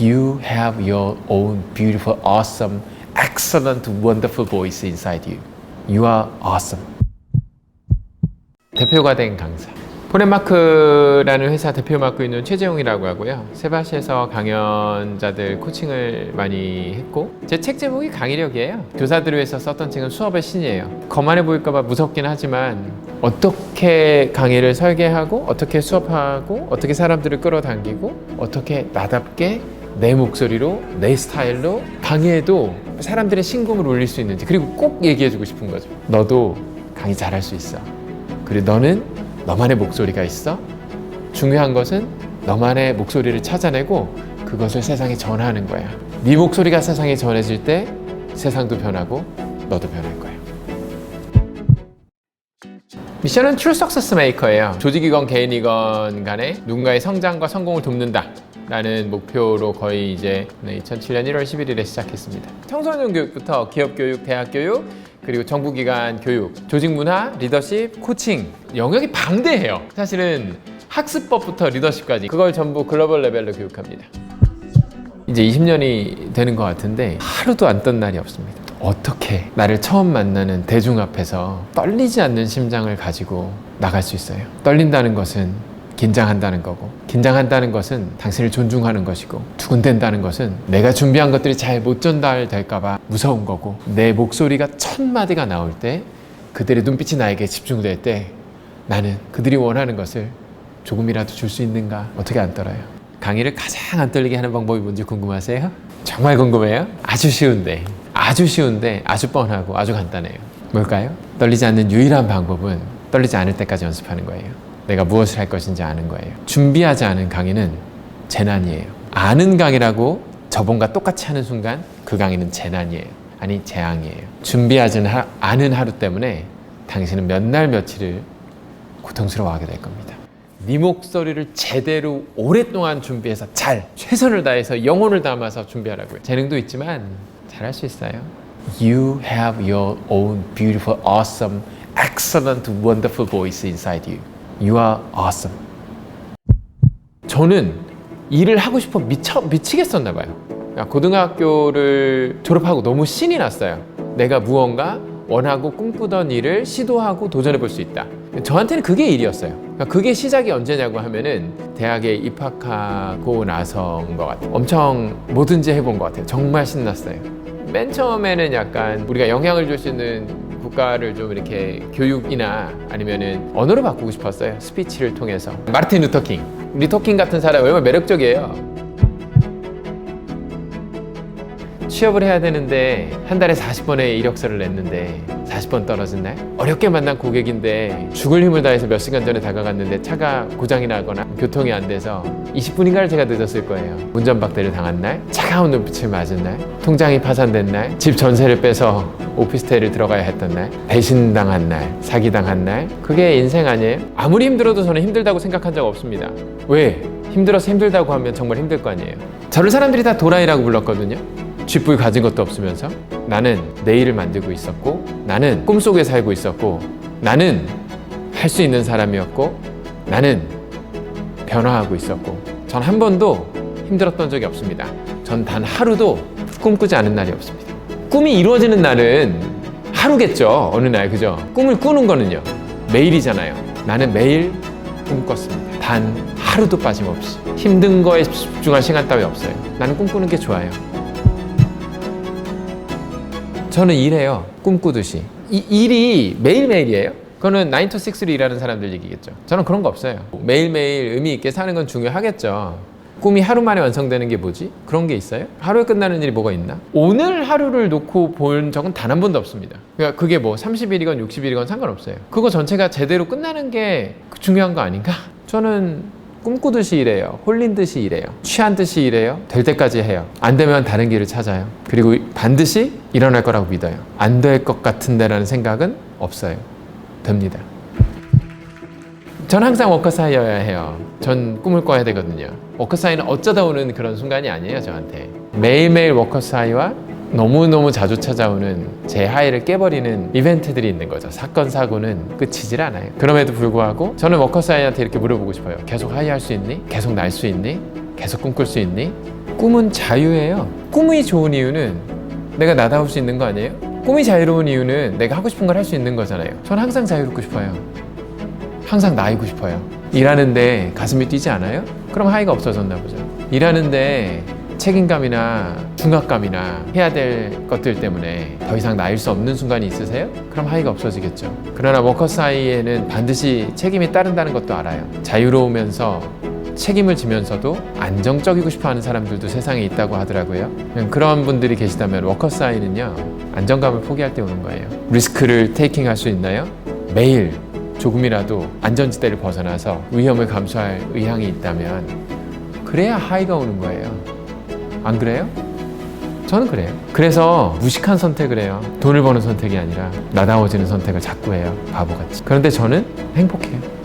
You have your own beautiful, awesome, excellent, wonderful voice inside you. You are awesome. 대표가 된 강사. 포렌마크라는 회사 대표 맡고 있는 최재용이라고 하고요. 세바시에서 강연자들 코칭을 많이 했고, 제 책 제목이 강의력이에요. 교사들을 위해서 썼던 책은 수업의 신이에요. 거만해 보일까봐 무섭긴 하지만 어떻게 강의를 설계하고, 어떻게 수업하고, 어떻게 사람들을 끌어당기고, 어떻게 나답게 내 목소리로, 내 스타일로 강의해도 사람들의 심금을 울릴 수 있는지, 그리고 꼭 얘기해주고 싶은 거죠. 너도 강의 잘할 수 있어. 그리고 너는 너만의 목소리가 있어. 중요한 것은 너만의 목소리를 찾아내고 그것을 세상에 전하는 거야. 네 목소리가 세상에 전해질 때 세상도 변하고 너도 변할 거야. 미션은 True Success Maker예요. 조직이건 개인이건 간에 누군가의 성장과 성공을 돕는다 라는 목표로 거의 이제 2007년 1월 11일에 시작했습니다. 청소년 교육부터 기업 교육, 대학 교육, 그리고 정부기관 교육, 조직문화, 리더십, 코칭, 영역이 방대해요. 사실은 학습법부터 리더십까지 그걸 전부 글로벌 레벨로 교육합니다. 이제 20년이 되는 것 같은데 하루도 안 떤 날이 없습니다. 어떻게 나를 처음 만나는 대중 앞에서 떨리지 않는 심장을 가지고 나갈 수 있어요? 떨린다는 것은 긴장한다는 거고, 긴장한다는 것은 당신을 존중하는 것이고, 두근댄다는 것은 내가 준비한 것들이 잘 못 전달될까봐 무서운 거고, 내 목소리가 첫 마디가 나올 때 그들의 눈빛이 나에게 집중될 때 나는 그들이 원하는 것을 조금이라도 줄 수 있는가? 어떻게 안 떨어요? 강의를 가장 안 떨리게 하는 방법이 뭔지 궁금하세요? 정말 궁금해요? 아주 쉬운데 아주 뻔하고 아주 간단해요. 뭘까요? 떨리지 않는 유일한 방법은 떨리지 않을 때까지 연습하는 거예요. 내가 무엇을 할 것인지 아는 거예요. 준비하지 않은 강의는 재난이에요. 아는 강의라고 저번과 똑같이 하는 순간 그 강의는 재난이에요. 아니 재앙이에요. 준비하지 않은 하루 때문에 당신은 몇 날 며칠을 고통스러워하게 될 겁니다. 네 목소리를 제대로 오랫동안 준비해서 잘 최선을 다해서 영혼을 담아서 준비하라고요. 재능도 있지만 잘할 수 있어요. You have your own beautiful, awesome, excellent, wonderful voice inside you. You are awesome. 저는 일을 하고 싶어 미치겠었나 봐요. 고등학교를 졸업하고 너무 신이 났어요. 내가 무언가 원하고 꿈꾸던 일을 시도하고 도전해 볼 수 있다. 저한테는 그게 일이었어요. 그게 시작이 언제냐고 하면은 대학에 입학하고 나서인 것 같아요. 엄청 뭐든지 해본 것 같아요. 정말 신났어요. 맨 처음에는 약간 우리가 영향을 줄 수 있는 국가를 좀 이렇게 교육이나 아니면은 언어로 바꾸고 싶었어요. 스피치를 통해서. 마르틴 루터킹 같은 사람이 얼마나 매력적이에요. 취업을 해야 되는데 한 달에 40번의 이력서를 냈는데 40번 떨어진 날, 어렵게 만난 고객인데 죽을 힘을 다해서 몇 시간 전에 다가갔는데 차가 고장이 나거나 교통이 안 돼서 20분인가를 제가 늦었을 거예요. 운전박대를 당한 날, 차가운 눈빛을 맞은 날, 통장이 파산된 날, 집 전세를 빼서 오피스텔을 들어가야 했던 날, 배신당한 날, 사기당한 날. 그게 인생 아니에요? 아무리 힘들어도 저는 힘들다고 생각한 적 없습니다. 왜? 힘들어서 힘들다고 하면 정말 힘들 거 아니에요. 저를 사람들이 다 도라이라고 불렀거든요. 쥐뿔 가진 것도 없으면서 나는 내일을 만들고 있었고, 나는 꿈속에 살고 있었고, 나는 할 수 있는 사람이었고, 나는 변화하고 있었고, 전 한 번도 힘들었던 적이 없습니다. 전 단 하루도 꿈꾸지 않은 날이 없습니다. 꿈이 이루어지는 날은 하루겠죠. 어느 날, 그죠? 꿈을 꾸는 거는요 매일이잖아요. 나는 매일 꿈꿨습니다. 단 하루도 빠짐없이. 힘든 거에 집중할 시간 따위 없어요. 나는 꿈꾸는 게 좋아요. 저는 일해요. 꿈꾸듯이. 이 일이 매일매일이에요. 그거는 9 to 6로 일하는 사람들 얘기겠죠. 저는 그런 거 없어요. 매일매일 의미 있게 사는 건 중요하겠죠. 꿈이 하루 만에 완성되는 게 뭐지? 그런 게 있어요? 하루에 끝나는 일이 뭐가 있나? 오늘 하루를 놓고 본 적은 단 한 번도 없습니다. 그러니까 그게 뭐 30일이건 60일이건 상관없어요. 그거 전체가 제대로 끝나는 게 중요한 거 아닌가? 저는 꿈꾸듯이 일해요. 홀린 듯이 일해요. 취한 듯이 일해요. 될 때까지 해요. 안 되면 다른 길을 찾아요. 그리고 반드시 일어날 거라고 믿어요. 안 될 것 같은데 라는 생각은 없어요. 됩니다. 전 항상 워커사이어야 해요. 전 꿈을 꿔야 되거든요. 워커사이는 어쩌다 오는 그런 순간이 아니에요, 저한테. 매일매일 워커사이와 너무너무 자주 찾아오는 제 하이를 깨버리는 이벤트들이 있는 거죠. 사건, 사고는 끝이질 않아요. 그럼에도 불구하고 저는 워커사이한테 이렇게 물어보고 싶어요. 계속 하이 할 수 있니? 계속 날 수 있니? 계속 꿈꿀 수 있니? 꿈은 자유예요. 꿈이 좋은 이유는 내가 나다울 수 있는 거 아니에요? 꿈이 자유로운 이유는 내가 하고 싶은 걸 할 수 있는 거잖아요. 저는 항상 자유롭고 싶어요. 항상 나이고 싶어요. 일하는데 가슴이 뛰지 않아요? 그럼 하이가 없어졌나 보죠. 일하는데 책임감이나 중압감이나 해야 될 것들 때문에 더 이상 나일 수 없는 순간이 있으세요? 그럼 하이가 없어지겠죠. 그러나 워커스 하이에는 반드시 책임이 따른다는 것도 알아요. 자유로우면서 책임을 지면서도 안정적이고 싶어하는 사람들도 세상에 있다고 하더라고요. 그런 분들이 계시다면 워커스 하이는요, 안정감을 포기할 때 오는 거예요. 리스크를 테이킹할 수 있나요? 매일 조금이라도 안전지대를 벗어나서 위험을 감수할 의향이 있다면 그래야 하이가 오는 거예요. 안 그래요? 저는 그래요. 그래서 무식한 선택을 해요. 돈을 버는 선택이 아니라 나다워지는 선택을 자꾸 해요. 바보같이. 그런데 저는 행복해요.